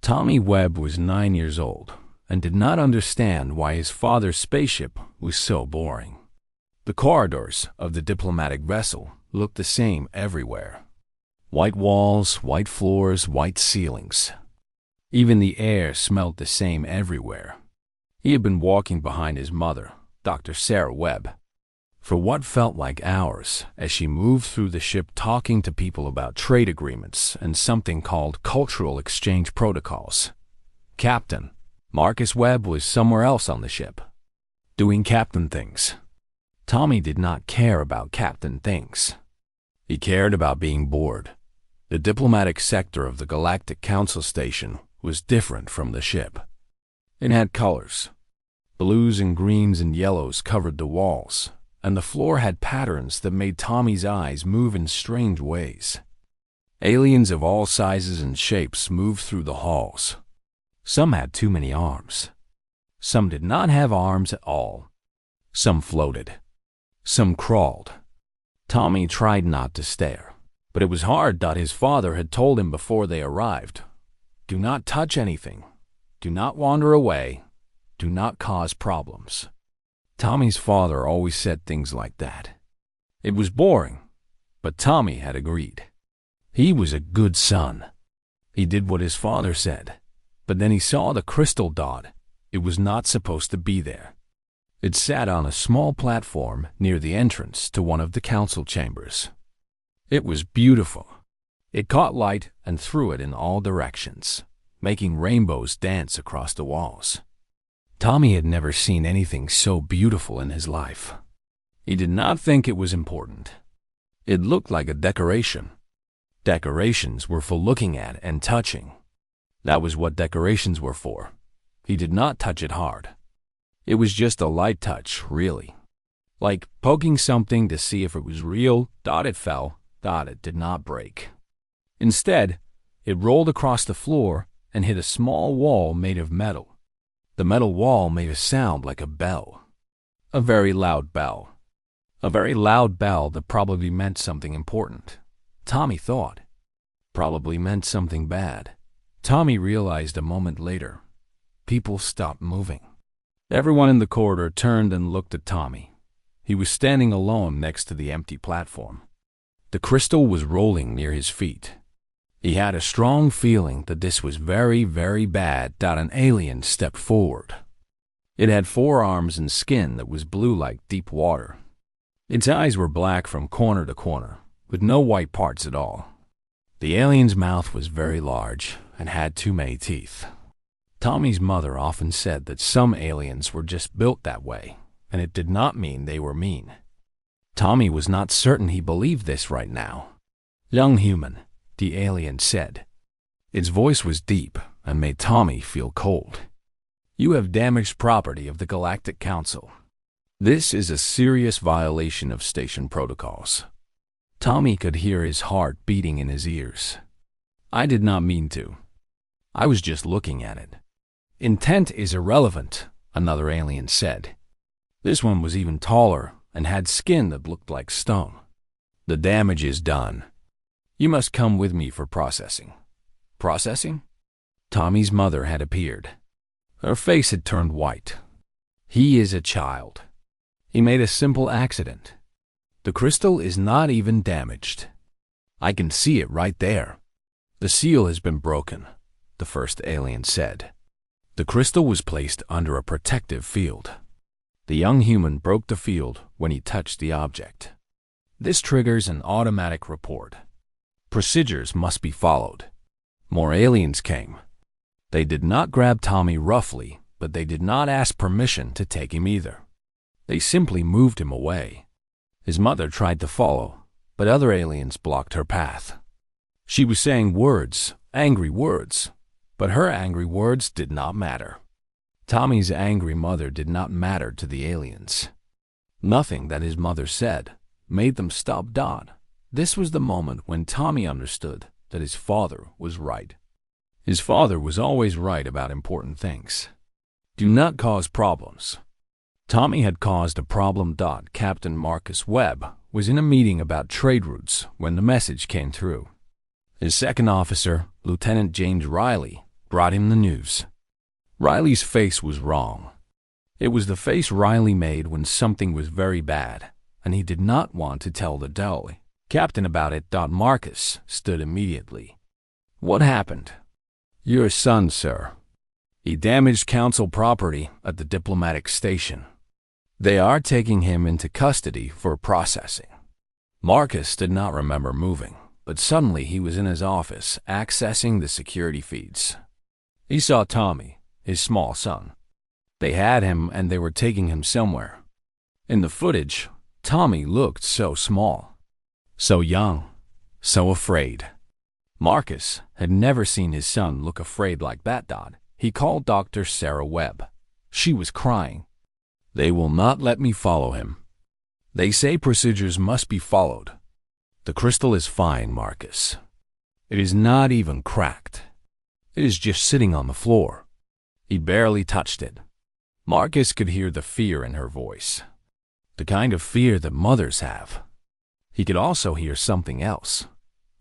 Tommy Webb was 9 years old and did not understand why his father's spaceship was so boring. The corridors of the diplomatic vessel looked the same everywhere. White walls, white floors, white ceilings. Even the air smelled the same everywhere. He had been walking behind his mother, Dr. Sarah Webb, for what felt like hours as she moved through the ship talking to people about trade agreements and something called cultural exchange protocols. Captain Marcus Webb was somewhere else on the ship, doing captain things. Tommy did not care about captain things. He cared about being bored. The diplomatic sector of the Galactic Council Station was different from the ship. It had colors. Blues and greens and yellows covered the walls, and the floor had patterns that made Tommy's eyes move in strange ways. Aliens of all sizes and shapes moved through the halls. Some had too many arms. Some did not have arms at all. Some floated. Some crawled. Tommy tried not to stare, but it was hard that his father had told him before they arrived, "Do not touch anything. Do not wander away. Do not cause problems." Tommy's father always said things like that. It was boring, but Tommy had agreed. He was a good son. He did what his father said, but then he saw the crystal dot. It was not supposed to be there. It sat on a small platform near the entrance to one of the council chambers. It was beautiful. It caught light and threw it in all directions, making rainbows dance across the walls. Tommy had never seen anything so beautiful in his life. He did not think it was important. It looked like a decoration. Decorations were for looking at and touching. That was what decorations were for. He did not touch it hard. It was just a light touch, really. Like poking something to see if it was real, it fell, it did not break. Instead, it rolled across the floor and hit a small wall made of metal. The metal wall made a sound like a bell. A very loud bell. A very loud bell that probably meant something important. Tommy thought. Probably meant something bad. Tommy realized a moment later. People stopped moving. Everyone in the corridor turned and looked at Tommy. He was standing alone next to the empty platform. The crystal was rolling near his feet. He had a strong feeling that this was very, very bad that an alien stepped forward. It had 4 arms and skin that was blue like deep water. Its eyes were black from corner to corner, with no white parts at all. The alien's mouth was very large and had too many teeth. Tommy's mother often said that some aliens were just built that way, and it did not mean they were mean. Tommy was not certain he believed this right now. "Young human," the alien said. Its voice was deep and made Tommy feel cold. "You have damaged property of the Galactic Council. This is a serious violation of station protocols." Tommy could hear his heart beating in his ears. "I did not mean to. I was just looking at it." "Intent is irrelevant," another alien said. This one was even taller and had skin that looked like stone. "The damage is done. You must come with me for processing." "Processing?" Tommy's mother had appeared. Her face had turned white. "He is a child. He made a simple accident. The crystal is not even damaged. I can see it right there. The seal has been broken," the first alien said. The crystal was placed under a protective field. The young human broke the field when he touched the object. "This triggers an automatic report. Procedures must be followed." More aliens came. They did not grab Tommy roughly, but they did not ask permission to take him either. They simply moved him away. His mother tried to follow, but other aliens blocked her path. She was saying words, angry words, but her angry words did not matter. Tommy's angry mother did not matter to the aliens. Nothing that his mother said made them stop Dot. This was the moment when Tommy understood that his father was right. His father was always right about important things. Do not cause problems. Tommy had caused a problem. Captain Marcus Webb was in a meeting about trade routes when the message came through. His second officer, Lieutenant James Riley, brought him the news. Riley's face was wrong. It was the face Riley made when something was very bad, and he did not want to tell the deli captain about it. Marcus stood immediately. What happened? Your son, sir. He damaged council property at the diplomatic station. They are taking him into custody for processing. Marcus did not remember moving, but suddenly he was in his office accessing the security feeds. He saw Tommy, his small son. They had him and they were taking him somewhere. In the footage, Tommy looked so small, so young, so afraid. Marcus had never seen his son look afraid like that. He called Dr. Sarah Webb. She was crying. They will not let me follow him. They say procedures must be followed. The crystal is fine, Marcus. It is not even cracked. It is just sitting on the floor. He barely touched it. Marcus could hear the fear in her voice, the kind of fear that mothers have. He could also hear something else,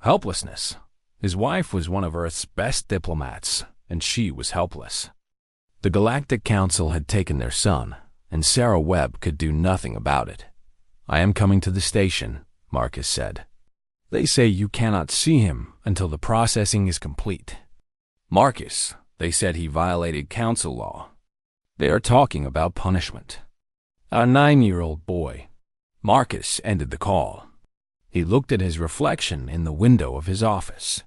helplessness. His wife was one of Earth's best diplomats, and she was helpless. The Galactic Council had taken their son, and Sarah Webb could do nothing about it. I am coming to the station, Marcus said. They say you cannot see him until the processing is complete. Marcus, they said he violated council law. They are talking about punishment. A 9-year-old boy. Marcus ended the call. He looked at his reflection in the window of his office.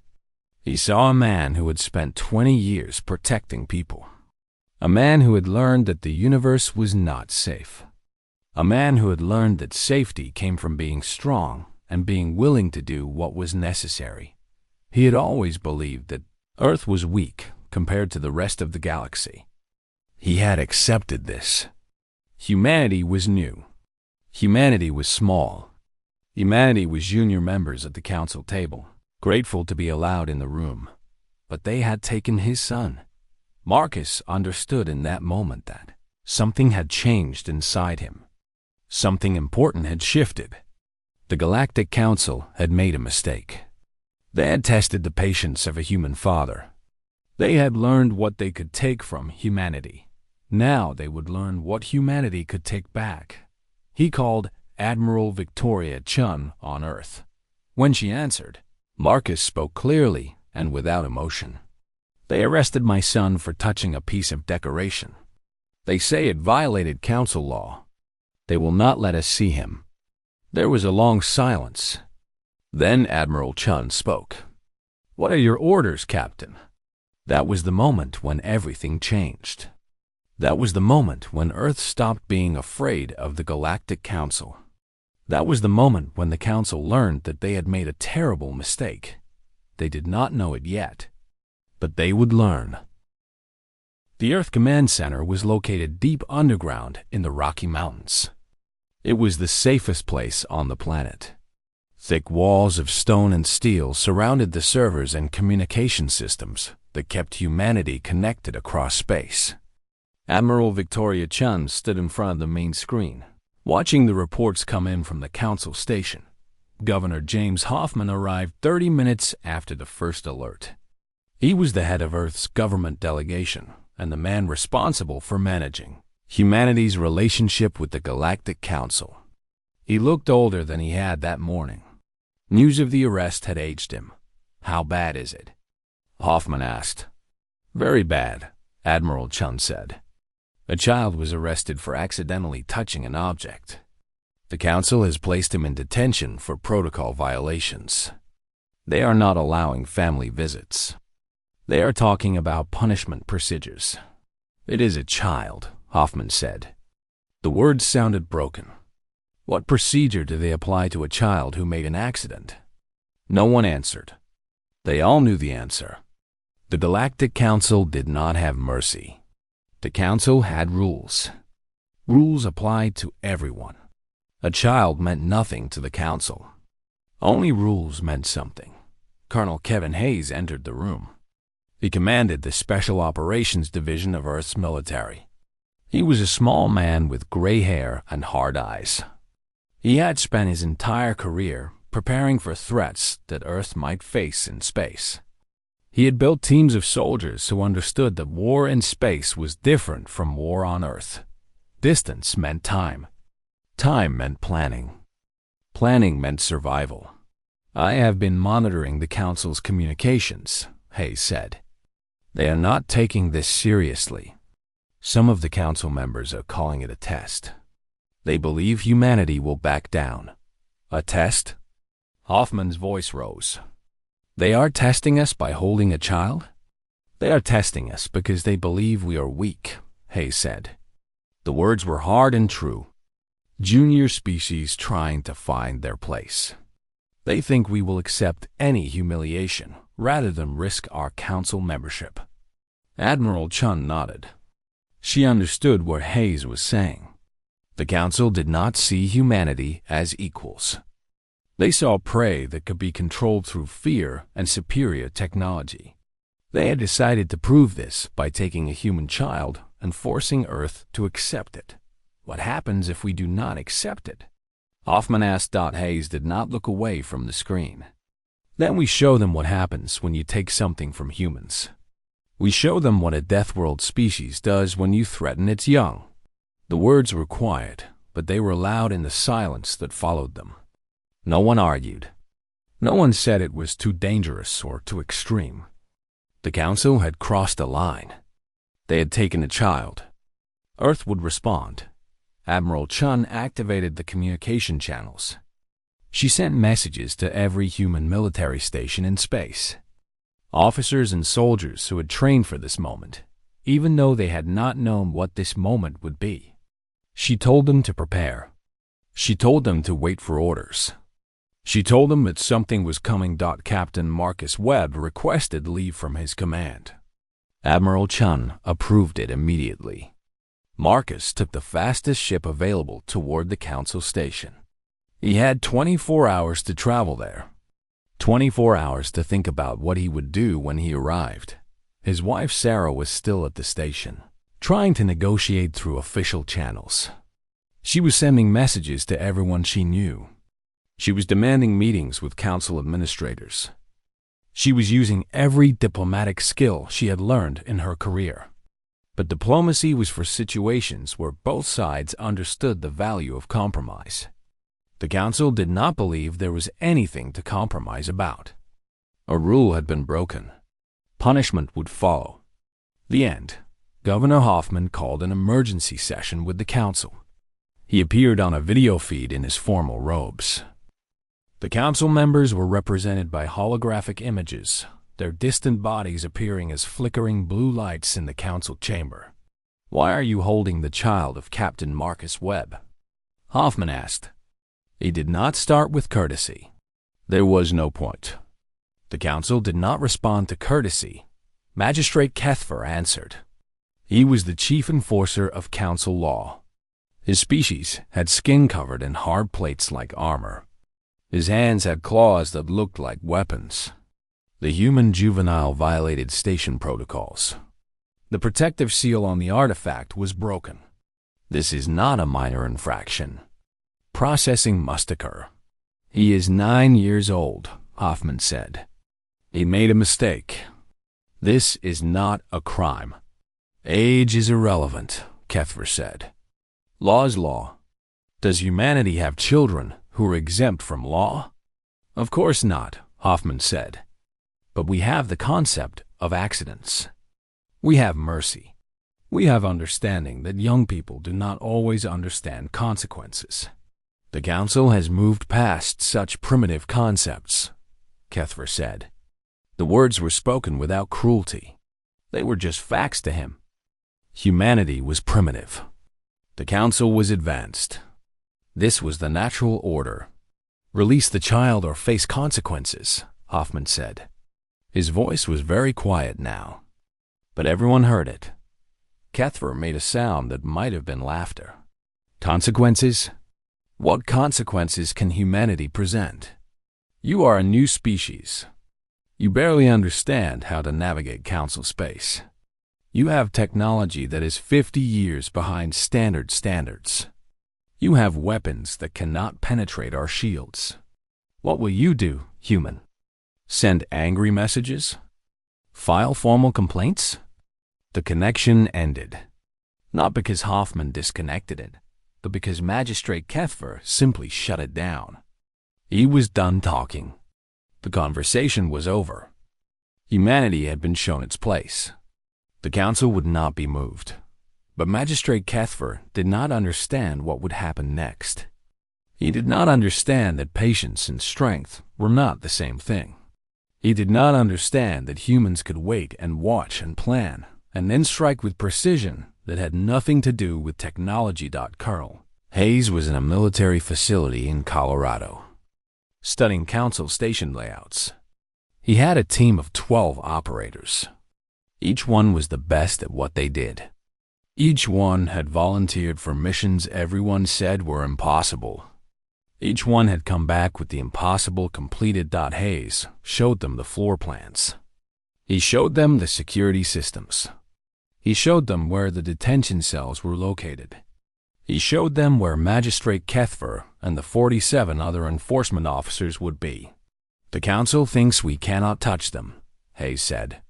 He saw a man who had spent 20 years protecting people. A man who had learned that the universe was not safe. A man who had learned that safety came from being strong and being willing to do what was necessary. He had always believed that Earth was weak compared to the rest of the galaxy. He had accepted this. Humanity was new. Humanity was small. Humanity was junior members at the council table, grateful to be allowed in the room. But they had taken his son. Marcus understood in that moment that something had changed inside him. Something important had shifted. The Galactic Council had made a mistake. They had tested the patience of a human father. They had learned what they could take from humanity. Now they would learn what humanity could take back. He called Admiral Victoria Chun on Earth. When she answered, Marcus spoke clearly and without emotion. They arrested my son for touching a piece of decoration. They say it violated council law. They will not let us see him. There was a long silence. Then Admiral Chun spoke. What are your orders, Captain? That was the moment when everything changed. That was the moment when Earth stopped being afraid of the Galactic Council. That was the moment when the Council learned that they had made a terrible mistake. They did not know it yet, but they would learn. The Earth Command Center was located deep underground in the Rocky Mountains. It was the safest place on the planet. Thick walls of stone and steel surrounded the servers and communication systems that kept humanity connected across space. Admiral Victoria Chun stood in front of the main screen, watching the reports come in from the council station. Governor James Hoffman arrived 30 minutes after the first alert. He was the head of Earth's government delegation and the man responsible for managing humanity's relationship with the Galactic Council. He looked older than he had that morning. News of the arrest had aged him. How bad is it? Hoffman asked. Very bad, Admiral Chun said. A child was arrested for accidentally touching an object. The council has placed him in detention for protocol violations. They are not allowing family visits. They are talking about punishment procedures. It is a child, Hoffman said. The words sounded broken. What procedure do they apply to a child who made an accident? No one answered. They all knew the answer. The Galactic Council did not have mercy. The Council had rules. Rules applied to everyone. A child meant nothing to the Council. Only rules meant something. Colonel Kevin Hayes entered the room. He commanded the Special Operations Division of Earth's military. He was a small man with gray hair and hard eyes. He had spent his entire career preparing for threats that Earth might face in space. He had built teams of soldiers who understood that war in space was different from war on Earth. Distance meant time. Time meant planning. Planning meant survival. "I have been monitoring the Council's communications," Hayes said. "They are not taking this seriously. Some of the Council members are calling it a test. They believe humanity will back down." "A test?" Hoffman's voice rose. "They are testing us by holding a child?" "They are testing us because they believe we are weak," Hayes said. The words were hard and true. Junior species trying to find their place. They think we will accept any humiliation rather than risk our Council membership. Admiral Chun nodded. She understood what Hayes was saying. The Council did not see humanity as equals. They saw prey that could be controlled through fear and superior technology. They had decided to prove this by taking a human child and forcing Earth to accept it. What happens if we do not accept it? Hoffman asked. Hayes did not look away from the screen. Then we show them what happens when you take something from humans. We show them what a Deathworld species does when you threaten its young. The words were quiet, but they were loud in the silence that followed them. No one argued. No one said it was too dangerous or too extreme. The Council had crossed a line. They had taken a child. Earth would respond. Admiral Chun activated the communication channels. She sent messages to every human military station in space. Officers and soldiers who had trained for this moment, even though they had not known what this moment would be. She told them to prepare. She told them to wait for orders. She told them that something was coming. Captain Marcus Webb requested leave from his command. Admiral Chun approved it immediately. Marcus took the fastest ship available toward the Council station. He had 24 hours to travel there. 24 hours to think about what he would do when he arrived. His wife Sarah was still at the station, trying to negotiate through official channels. She was sending messages to everyone she knew. She was demanding meetings with Council administrators. She was using every diplomatic skill she had learned in her career. But diplomacy was for situations where both sides understood the value of compromise. The Council did not believe there was anything to compromise about. A rule had been broken. Punishment would follow. The end. Governor Hoffman called an emergency session with the Council. He appeared on a video feed in his formal robes. The Council members were represented by holographic images, their distant bodies appearing as flickering blue lights in the Council chamber. "Why are you holding the child of Captain Marcus Webb?" Hoffman asked. He did not start with courtesy. There was no point. The Council did not respond to courtesy. Magistrate Kethfer answered. He was the chief enforcer of Council law. His species had skin covered in hard plates like armor. His hands had claws that looked like weapons. The human juvenile violated station protocols. The protective seal on the artifact was broken. This is not a minor infraction. Processing must occur. "He is 9 years old," Hoffman said. "He made a mistake. This is not a crime." "Age is irrelevant," Kethfer said. "Law is law. Does humanity have children who are exempt from law?" "Of course not," Hoffman said. "But we have the concept of accidents. We have mercy. We have understanding that young people do not always understand consequences. The Council has moved past such primitive concepts," Kethfer said. The words were spoken without cruelty. They were just facts to him. Humanity was primitive. The Council was advanced. This was the natural order. "Release the child or face consequences," Hoffman said. His voice was very quiet now, but everyone heard it. Kethfer made a sound that might have been laughter. "Consequences? What consequences can humanity present? You are a new species. You barely understand how to navigate Council space. You have technology that is 50 years behind standard standards. You have weapons that cannot penetrate our shields. What will you do, human? Send angry messages? File formal complaints? The connection ended. Not because Hoffman disconnected it, but because Magistrate Kethver simply shut it down. He was done talking. The conversation was over. Humanity had been shown its place. The council would not be moved. But Magistrate Kethver did not understand what would happen next. He did not understand that patience and strength were not the same thing. He did not understand that humans could wait and watch and plan, and then strike with precision that had nothing to do with technology. Colonel Hayes was in a military facility in Colorado, studying council station layouts. He had a team of 12 operators. Each one was the best at what they did. Each one had volunteered for missions everyone said were impossible. Each one had come back with the impossible completed. Hayes showed them the floor plans. He showed them the security systems. He showed them where the detention cells were located. He showed them where Magistrate Kethver and the 47 other enforcement officers would be. The council thinks we cannot touch them, Hayes said.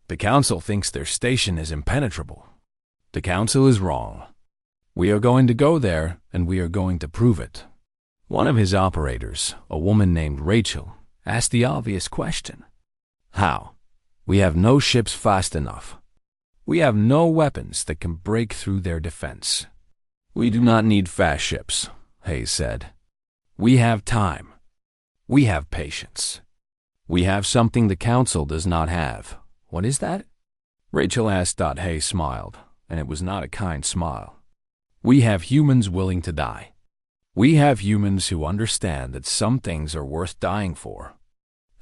The council thinks their station is impenetrable. The council is wrong. We are going to go there, and we are going to prove it. One of his operators, a woman named Rachel, asked the obvious question. How? We have no ships fast enough. We have no weapons that can break through their defense. We do not need fast ships, Hayes said. We have time. We have patience. We have something the council does not have. What is that? Rachel asked. Hayes smiled, and it was not a kind smile. We have humans willing to die. We have humans who understand that some things are worth dying for.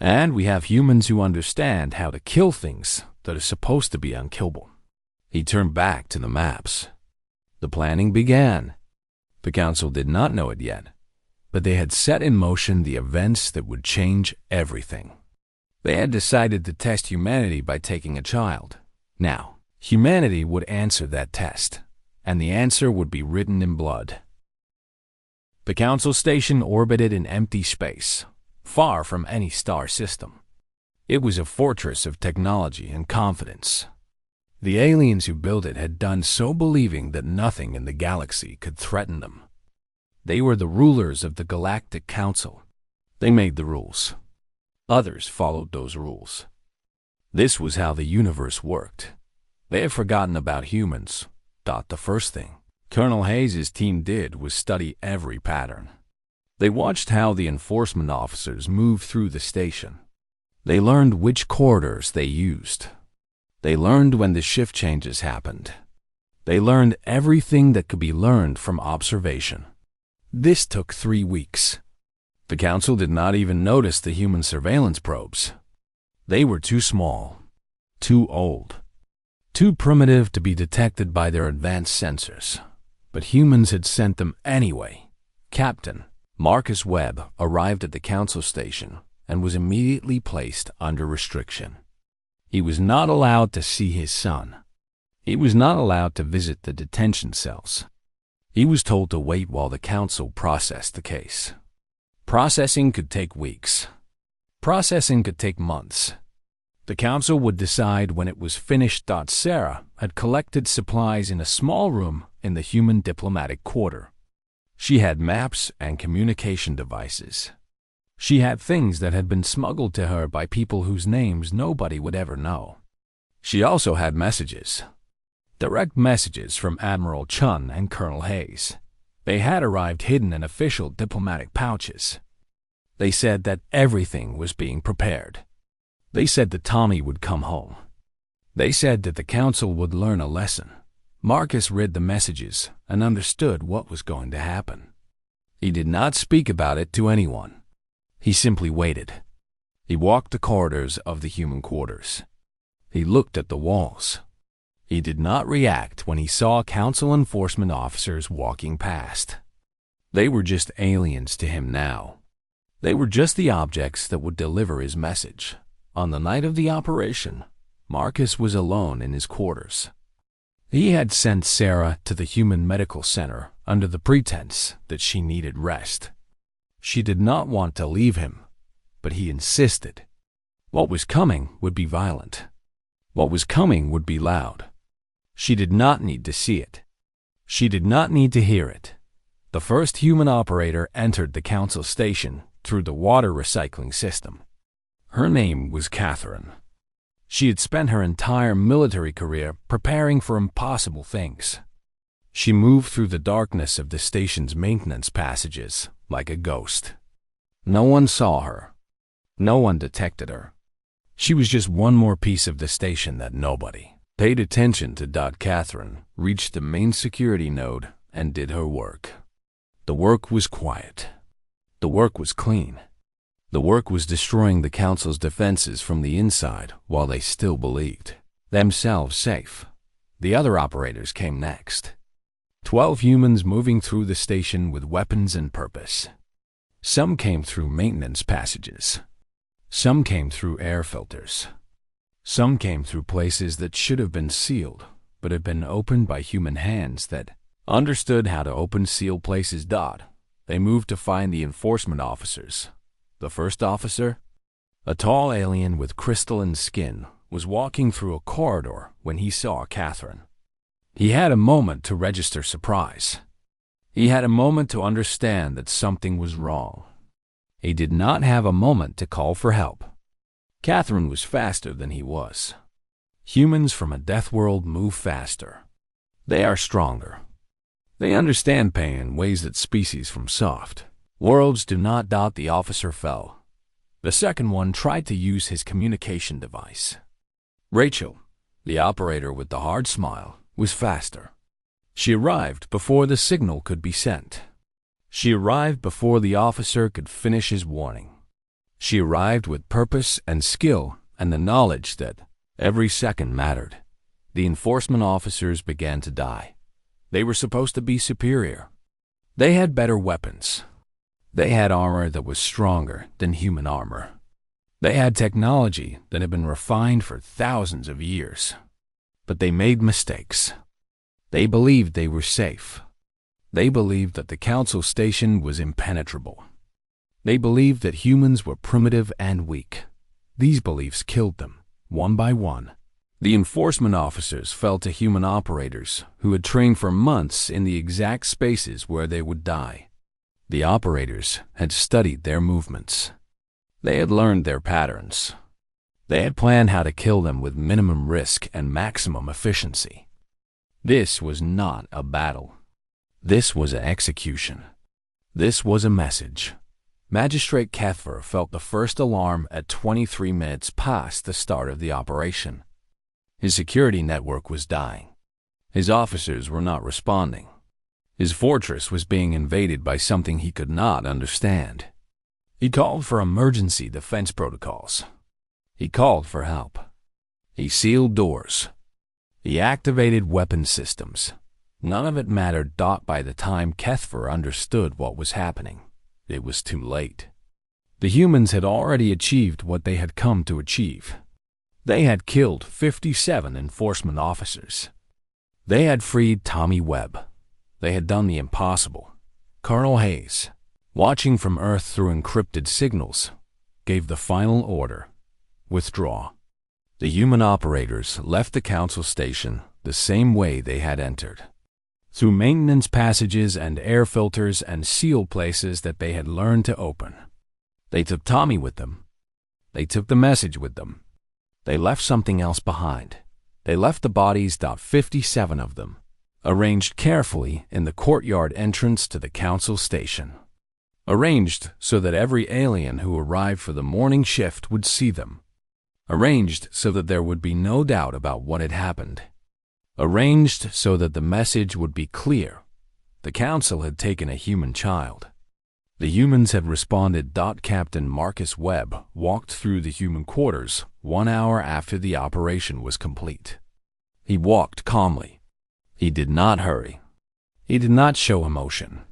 And we have humans who understand how to kill things that are supposed to be unkillable. He turned back to the maps. The planning began. The council did not know it yet, but they had set in motion the events that would change everything. They had decided to test humanity by taking a child. Now, humanity would answer that test, and the answer would be written in blood. The council station orbited in empty space, far from any star system. It was a fortress of technology and confidence. The aliens who built it had done so believing that nothing in the galaxy could threaten them. They were the rulers of the Galactic Council. They made the rules. Others followed those rules. This was how the universe worked. They had forgotten about humans. The first thing Colonel Hayes' team did was study every pattern. They watched how the enforcement officers moved through the station. They learned which corridors they used. They learned when the shift changes happened. They learned everything that could be learned from observation. This took 3 weeks. The council did not even notice the human surveillance probes. They were too small, too old, too primitive to be detected by their advanced sensors. But humans had sent them anyway. Captain Marcus Webb arrived at the council station and was immediately placed under restriction. He was not allowed to see his son. He was not allowed to visit the detention cells. He was told to wait while the council processed the case. Processing could take weeks. Processing could take months. The council would decide when it was finished. Sarah had collected supplies in a small room in the human diplomatic quarter. She had maps and communication devices. She had things that had been smuggled to her by people whose names nobody would ever know. She also had messages. Direct messages from Admiral Chun and Colonel Hayes. They had arrived hidden in official diplomatic pouches. They said that everything was being prepared. They said that Tommy would come home. They said that the council would learn a lesson. Marcus read the messages and understood what was going to happen. He did not speak about it to anyone. He simply waited. He walked the corridors of the human quarters. He looked at the walls. He did not react when he saw council enforcement officers walking past. They were just aliens to him now. They were just the objects that would deliver his message. On the night of the operation, Marcus was alone in his quarters. He had sent Sarah to the Human Medical Center under the pretense that she needed rest. She did not want to leave him, but he insisted. What was coming would be violent. What was coming would be loud. She did not need to see it. She did not need to hear it. The first human operator entered the council station through the water recycling system. Her name was Catherine. She had spent her entire military career preparing for impossible things. She moved through the darkness of the station's maintenance passages like a ghost. No one saw her. No one detected her. She was just one more piece of the station that nobody paid attention to. Catherine reached the main security node and did her work. The work was quiet. The work was clean. The work was destroying the council's defenses from the inside while they still believed themselves safe. The other operators came next. 12 humans moving through the station with weapons and purpose. Some came through maintenance passages. Some came through air filters. Some came through places that should have been sealed, but had been opened by human hands that understood how to open sealed places. They moved to find the enforcement officers. The first officer, a tall alien with crystalline skin, was walking through a corridor when he saw Catherine. He had a moment to register surprise. He had a moment to understand that something was wrong. He did not have a moment to call for help. Catherine was faster than he was. Humans from a death world move faster. They are stronger. They understand pain in ways that species from soft worlds do not. The officer fell. The second one tried to use his communication device. Rachel, the operator with the hard smile, was faster. She arrived before the signal could be sent. She arrived before the officer could finish his warning. She arrived with purpose and skill and the knowledge that every second mattered. The enforcement officers began to die. They were supposed to be superior. They had better weapons. They had armor that was stronger than human armor. They had technology that had been refined for thousands of years. But they made mistakes. They believed they were safe. They believed that the council station was impenetrable. They believed that humans were primitive and weak. These beliefs killed them, one by one. The enforcement officers fell to human operators who had trained for months in the exact spaces where they would die. The operators had studied their movements. They had learned their patterns. They had planned how to kill them with minimum risk and maximum efficiency. This was not a battle. This was an execution. This was a message. Magistrate Kethver felt the first alarm at 23 minutes past the start of the operation. His security network was dying. His officers were not responding. His fortress was being invaded by something he could not understand. He called for emergency defense protocols. He called for help. He sealed doors. He activated weapon systems. None of it mattered. By the time Kethver understood what was happening, it was too late. The humans had already achieved what they had come to achieve. They had killed 57 enforcement officers. They had freed Tommy Webb. They had done the impossible. Colonel Hayes, watching from Earth through encrypted signals, gave the final order: withdraw. The human operators left the council station the same way they had entered, through maintenance passages and air filters and sealed places that they had learned to open. They took Tommy with them. They took the message with them. They left something else behind. They left the bodies, 57 of them, arranged carefully in the courtyard entrance to the council station. Arranged so that every alien who arrived for the morning shift would see them. Arranged so that there would be no doubt about what had happened. Arranged so that the message would be clear. The council had taken a human child. The humans had responded. Captain Marcus Webb walked through the human quarters 1 hour after the operation was complete. He walked calmly. He did not hurry. He did not show emotion.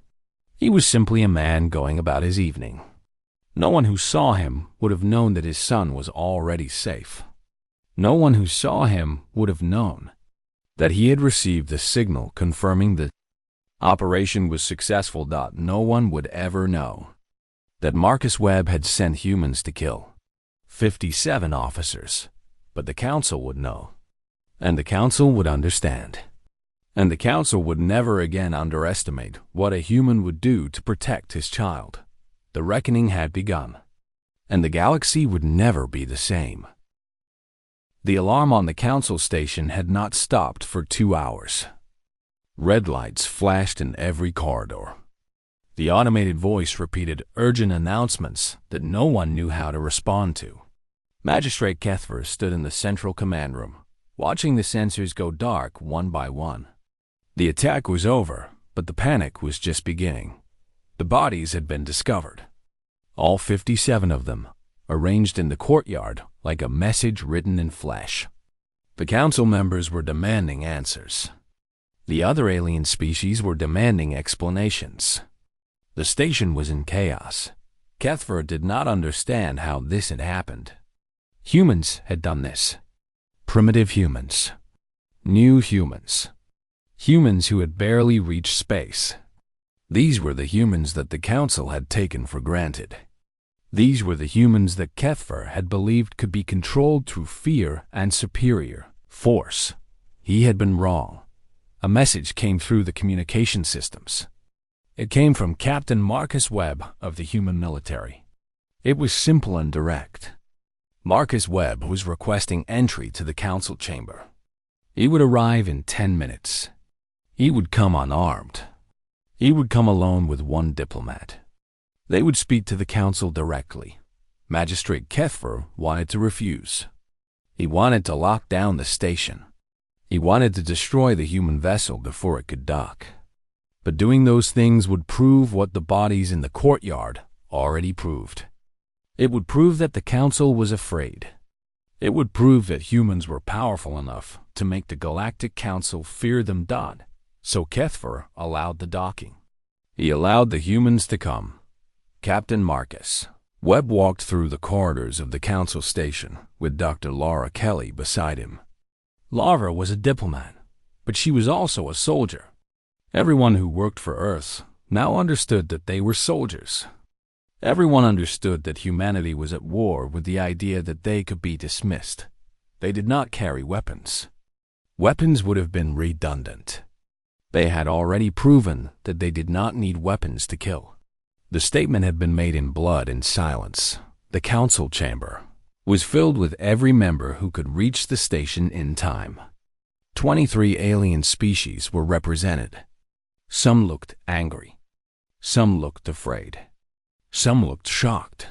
He was simply a man going about his evening. No one who saw him would have known that his son was already safe. No one who saw him would have known that he had received the signal confirming the operation was successful. No one would ever know that Marcus Webb had sent humans to kill 57 officers. But the Council would know. And the Council would understand. And the Council would never again underestimate what a human would do to protect his child. The reckoning had begun. And the galaxy would never be the same. The alarm on the Council station had not stopped for 2 hours. Red lights flashed in every corridor. The automated voice repeated urgent announcements that no one knew how to respond to. Magistrate Kethver stood in the central command room, watching the sensors go dark one by one. The attack was over, but the panic was just beginning. The bodies had been discovered. All 57 of them, arranged in the courtyard like a message written in flesh. The Council members were demanding answers. The other alien species were demanding explanations. The station was in chaos. Kethver did not understand how this had happened. Humans had done this. Primitive humans. New humans. Humans who had barely reached space. These were the humans that the Council had taken for granted. These were the humans that Kethver had believed could be controlled through fear and superior force. He had been wrong. A message came through the communication systems. It came from Captain Marcus Webb of the human military. It was simple and direct. Marcus Webb was requesting entry to the Council chamber. He would arrive in 10 minutes. He would come unarmed. He would come alone with one diplomat. They would speak to the Council directly. Magistrate Kethver wanted to refuse. He wanted to lock down the station. He wanted to destroy the human vessel before it could dock. But doing those things would prove what the bodies in the courtyard already proved. It would prove that the Council was afraid. It would prove that humans were powerful enough to make the Galactic Council fear them. So Kethver allowed the docking. He allowed the humans to come. Captain Marcus Webb walked through the corridors of the Council station with Dr. Laura Kelly beside him. Laura was a diplomat, but she was also a soldier. Everyone who worked for Earth now understood that they were soldiers. Everyone understood that humanity was at war with the idea that they could be dismissed. They did not carry weapons. Weapons would have been redundant. They had already proven that they did not need weapons to kill. The statement had been made in blood and silence. The Council chamber was filled with every member who could reach the station in time. 23 alien species were represented. Some looked angry. Some looked afraid. Some looked shocked.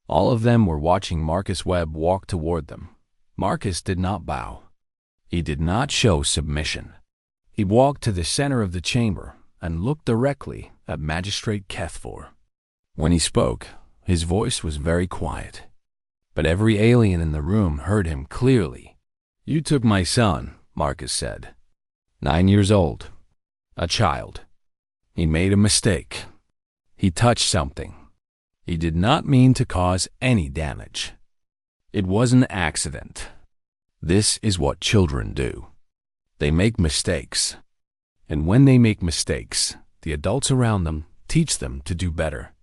All of them were watching Marcus Webb walk toward them. Marcus did not bow. He did not show submission. He walked to the center of the chamber and looked directly at Magistrate Kethver. When he spoke, his voice was very quiet. But every alien in the room heard him clearly. "You took my son," Marcus said. 9 years old. A child. He made a mistake. He touched something. He did not mean to cause any damage. It was an accident. This is what children do. They make mistakes. And when they make mistakes, the adults around them teach them to do better.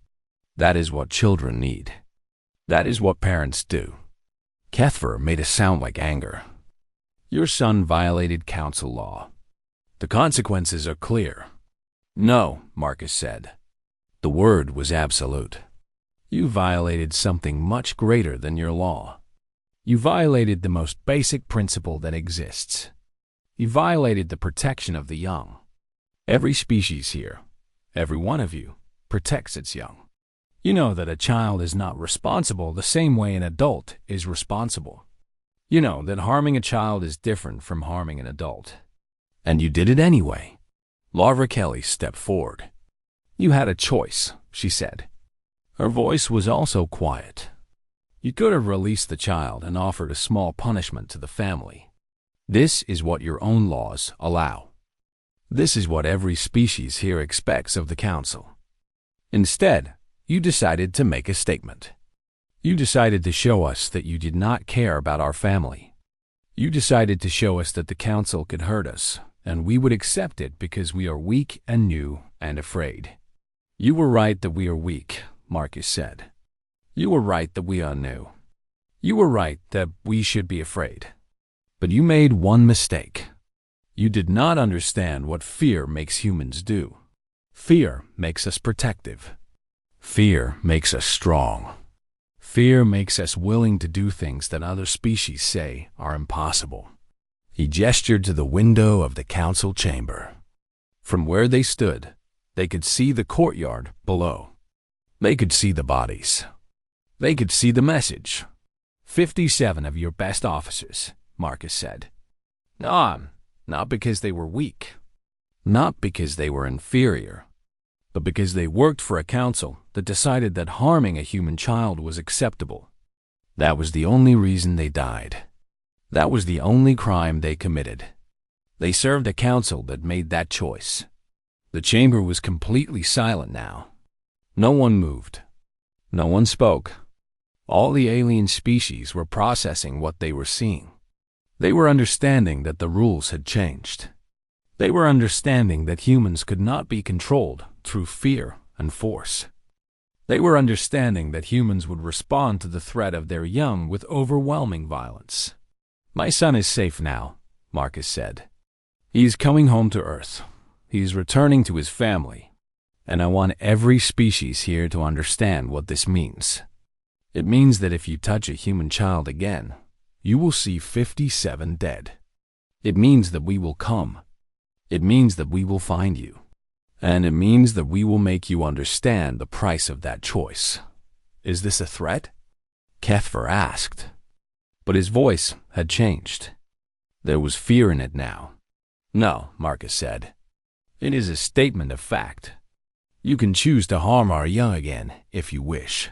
That is what children need. That is what parents do. Kethver made a sound like anger. "Your son violated Council law. The consequences are clear." "No," Marcus said. The word was absolute. "You violated something much greater than your law. You violated the most basic principle that exists. You violated the protection of the young. Every species here, every one of you, protects its young. You know that a child is not responsible the same way an adult is responsible. You know that harming a child is different from harming an adult. And you did it anyway." Laura Kelly stepped forward. "You had a choice," she said. Her voice was also quiet. "You could have released the child and offered a small punishment to the family. This is what your own laws allow. This is what every species here expects of the Council. Instead, you decided to make a statement. You decided to show us that you did not care about our family. You decided to show us that the Council could hurt us, and we would accept it because we are weak and new and afraid. You were right that we are weak," Marcus said. "You were right that we are new. You were right that we should be afraid. But you made one mistake. You did not understand what fear makes humans do. Fear makes us protective. Fear makes us strong. Fear makes us willing to do things that other species say are impossible. He gestured to the window of the council chamber. From where they stood, they could see the courtyard below. They could see the bodies. They could see the message. 57 of your best officers, Marcus said. Not because they were weak. Not because they were inferior. But because they worked for a council that decided that harming a human child was acceptable. That was the only reason they died. That was the only crime they committed. They served a council that made that choice. The chamber was completely silent now. No one moved. No one spoke. All the alien species were processing what they were seeing. They were understanding that the rules had changed. They were understanding that humans could not be controlled through fear and force. They were understanding that humans would respond to the threat of their young with overwhelming violence. My son is safe now, Marcus said. He is coming home to Earth. He is returning to his family. And I want every species here to understand what this means. It means that if you touch a human child again, you will see 57 dead. It means that we will come. It means that we will find you. And it means that we will make you understand the price of that choice. Is this a threat? Kethver asked. But his voice had changed. There was fear in it now. No, Marcus said. It is a statement of fact. You can choose to harm our young again if you wish.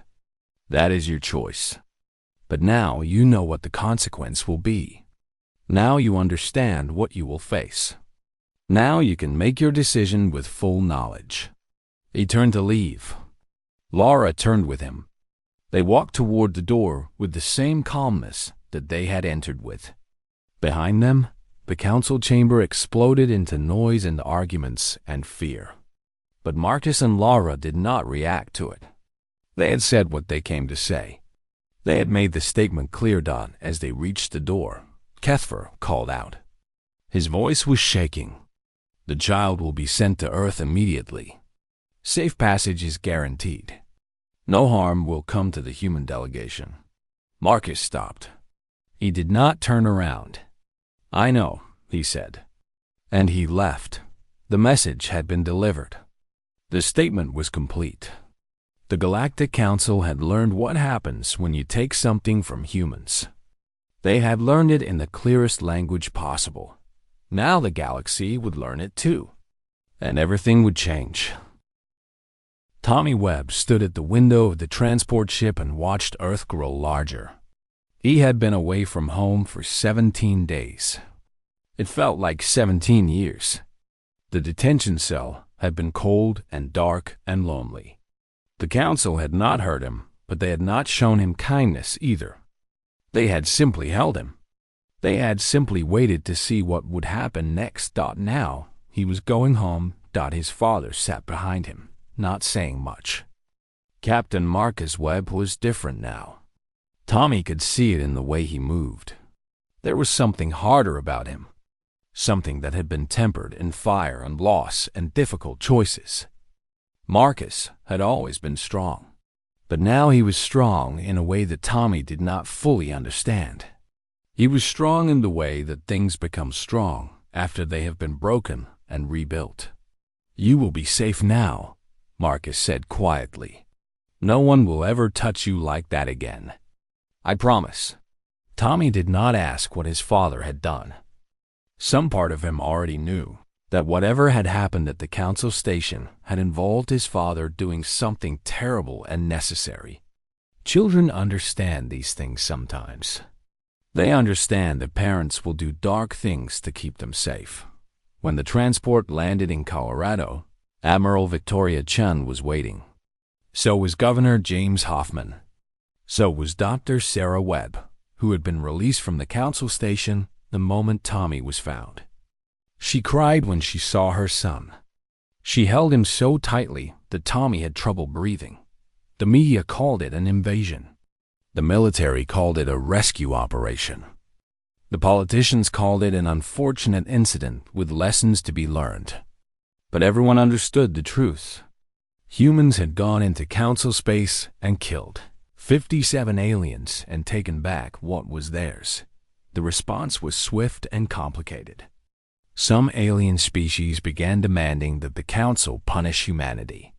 That is your choice. But now you know what the consequence will be. Now you understand what you will face. Now you can make your decision with full knowledge. He turned to leave. Laura turned with him. They walked toward the door with the same calmness that they had entered with. Behind them, the council chamber exploded into noise and arguments and fear. But Marcus and Laura did not react to it. They had said what they came to say. They had made the statement clear. As they reached the door, Kethver called out. His voice was shaking. The child will be sent to Earth immediately. Safe passage is guaranteed. No harm will come to the human delegation. Marcus stopped. He did not turn around. I know, he said. And he left. The message had been delivered. The statement was complete. The Galactic Council had learned what happens when you take something from humans. They had learned it in the clearest language possible. Now the galaxy would learn it too. And everything would change. Tommy Webb stood at the window of the transport ship and watched Earth grow larger. He had been away from home for 17 days. It felt like 17 years. The detention cell had been cold and dark and lonely. The council had not hurt him, but they had not shown him kindness either. They had simply held him. They had simply waited to see what would happen next. Now he was going home. His father sat behind him, not saying much. Captain Marcus Webb was different now. Tommy could see it in the way he moved. There was something harder about him, something that had been tempered in fire and loss and difficult choices. Marcus had always been strong, but now he was strong in a way that Tommy did not fully understand. He was strong in the way that things become strong after they have been broken and rebuilt. You will be safe now, Marcus said quietly. No one will ever touch you like that again. I promise. Tommy did not ask what his father had done. Some part of him already knew that whatever had happened at the council station had involved his father doing something terrible and necessary. Children understand these things sometimes. They understand that parents will do dark things to keep them safe. When the transport landed in Colorado, Admiral Victoria Chun was waiting. So was Governor James Hoffman. So was Dr. Sarah Webb, who had been released from the council station the moment Tommy was found. She cried when she saw her son. She held him so tightly that Tommy had trouble breathing. The media called it an invasion. The military called it a rescue operation. The politicians called it an unfortunate incident with lessons to be learned. But everyone understood the truth. Humans had gone into Council space and killed 57 aliens and taken back what was theirs. The response was swift and complicated. Some alien species began demanding that the Council punish humanity.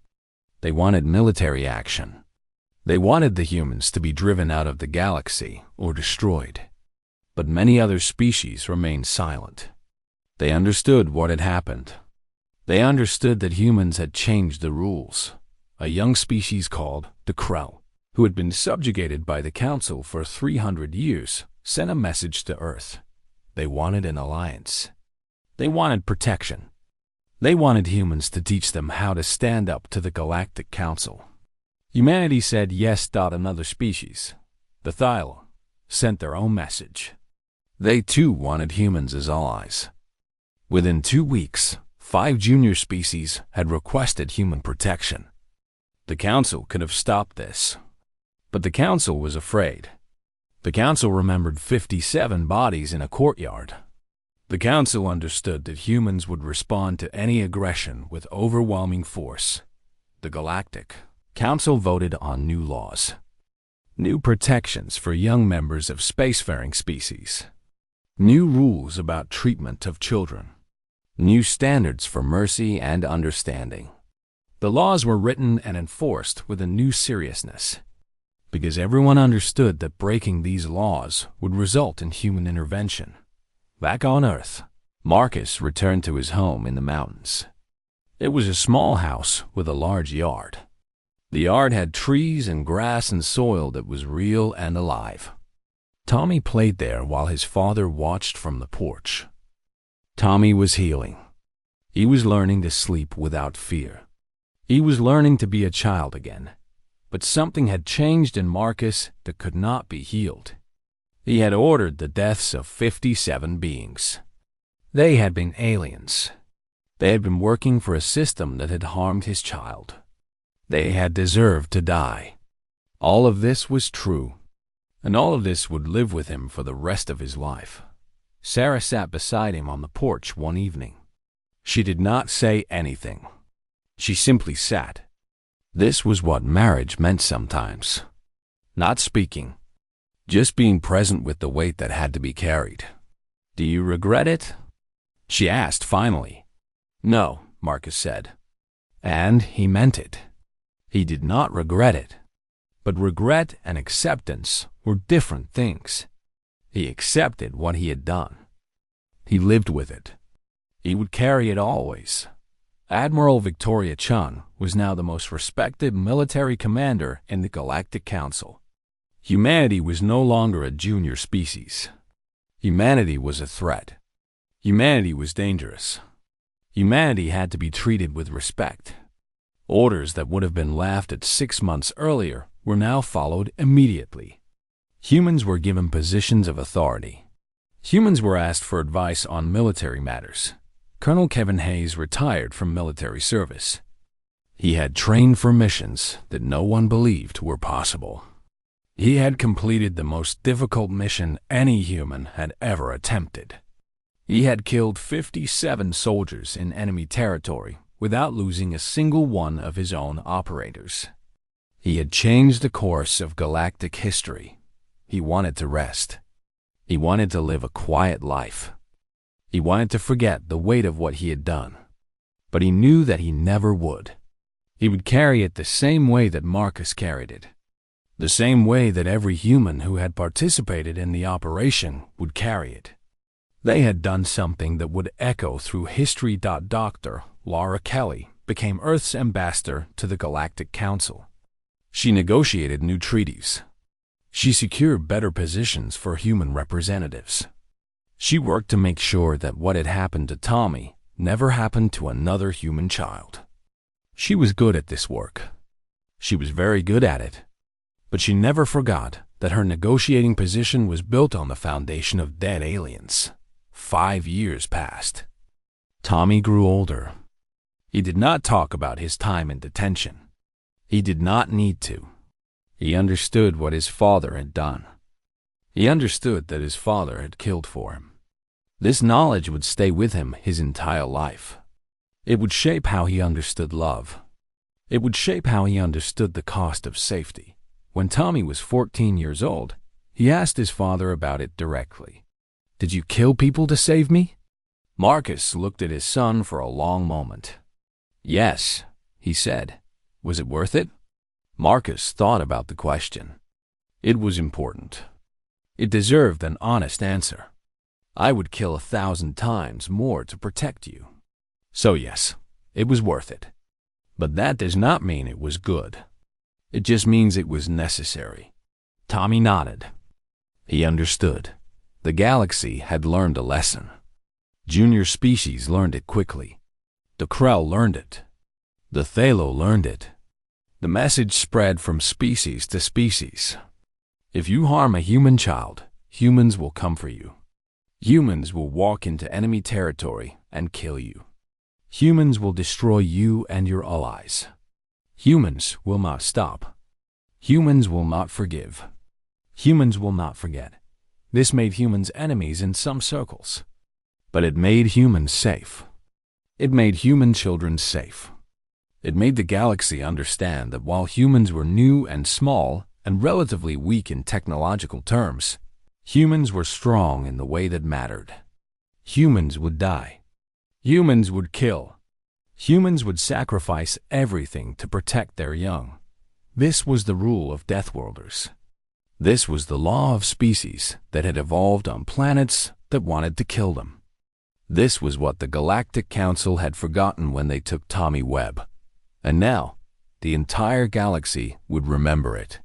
They wanted military action. They wanted the humans to be driven out of the galaxy or destroyed. But many other species remained silent. They understood what had happened. They understood that humans had changed the rules. A young species called the Krell, who had been subjugated by the Council for 300 years, sent a message to Earth. They wanted an alliance. They wanted protection. They wanted humans to teach them how to stand up to the Galactic Council. Humanity said yes. Another species, the Thyla, sent their own message. They too wanted humans as allies. Within 2 weeks, 5 junior species had requested human protection. The Council could have stopped this. But the Council was afraid. The Council remembered 57 bodies in a courtyard. The Council understood that humans would respond to any aggression with overwhelming force. The Galactic Council voted on new laws. New protections for young members of spacefaring species. New rules about treatment of children. New standards for mercy and understanding. The laws were written and enforced with a new seriousness, because everyone understood that breaking these laws would result in human intervention. Back on Earth, Marcus returned to his home in the mountains. It was a small house with a large yard. The yard had trees and grass and soil that was real and alive. Tommy played there while his father watched from the porch. Tommy was healing. He was learning to sleep without fear. He was learning to be a child again. But something had changed in Marcus that could not be healed. He had ordered the deaths of 57 beings. They had been aliens. They had been working for a system that had harmed his child. They had deserved to die. All of this was true, and all of this would live with him for the rest of his life. Sarah sat beside him on the porch one evening. She did not say anything. She simply sat. This was what marriage meant sometimes. Not speaking, just being present with the weight that had to be carried. "Do you regret it?" she asked finally. "No," Marcus said. And he meant it. He did not regret it. But regret and acceptance were different things. He accepted what he had done. He lived with it. He would carry it always. Admiral Victoria Chung was now the most respected military commander in the Galactic Council. Humanity was no longer a junior species. Humanity was a threat. Humanity was dangerous. Humanity had to be treated with respect. Orders that would have been laughed at 6 months earlier were now followed immediately. Humans were given positions of authority. Humans were asked for advice on military matters. Colonel Kevin Hayes retired from military service. He had trained for missions that no one believed were possible. He had completed the most difficult mission any human had ever attempted. He had killed 57 soldiers in enemy territory without losing a single one of his own operators. He had changed the course of galactic history. He wanted to rest. He wanted to live a quiet life. He wanted to forget the weight of what he had done. But he knew that he never would. He would carry it the same way that Marcus carried it. The same way that every human who had participated in the operation would carry it. They had done something that would echo through history. Dr. Laura Kelly became Earth's ambassador to the Galactic Council. She negotiated new treaties. She secured better positions for human representatives. She worked to make sure that what had happened to Tommy never happened to another human child. She was good at this work. She was very good at it. But she never forgot that her negotiating position was built on the foundation of dead aliens. 5 years passed. Tommy grew older. He did not talk about his time in detention. He did not need to. He understood what his father had done. He understood that his father had killed for him. This knowledge would stay with him his entire life. It would shape how he understood love. It would shape how he understood the cost of safety. When Tommy was 14 years old, he asked his father about it directly. "Did you kill people to save me?" Marcus looked at his son for a long moment. "Yes," he said. "Was it worth it?" Marcus thought about the question. It was important. It deserved an honest answer. "I would kill 1,000 times more to protect you." So yes, it was worth it. But that does not mean it was good. It just means it was necessary. Tommy nodded. He understood. The galaxy had learned a lesson. Junior species learned it quickly. The Krell learned it. The Thalo learned it. The message spread from species to species. If you harm a human child, humans will come for you. Humans will walk into enemy territory and kill you. Humans will destroy you and your allies. Humans will not stop. Humans will not forgive. Humans will not forget. This made humans enemies in some circles. But it made humans safe. It made human children safe. It made the galaxy understand that while humans were new and small and relatively weak in technological terms, humans were strong in the way that mattered. Humans would die. Humans would kill. Humans would sacrifice everything to protect their young. This was the rule of Deathworlders. This was the law of species that had evolved on planets that wanted to kill them. This was what the Galactic Council had forgotten when they took Tommy Webb. And now, the entire galaxy would remember it.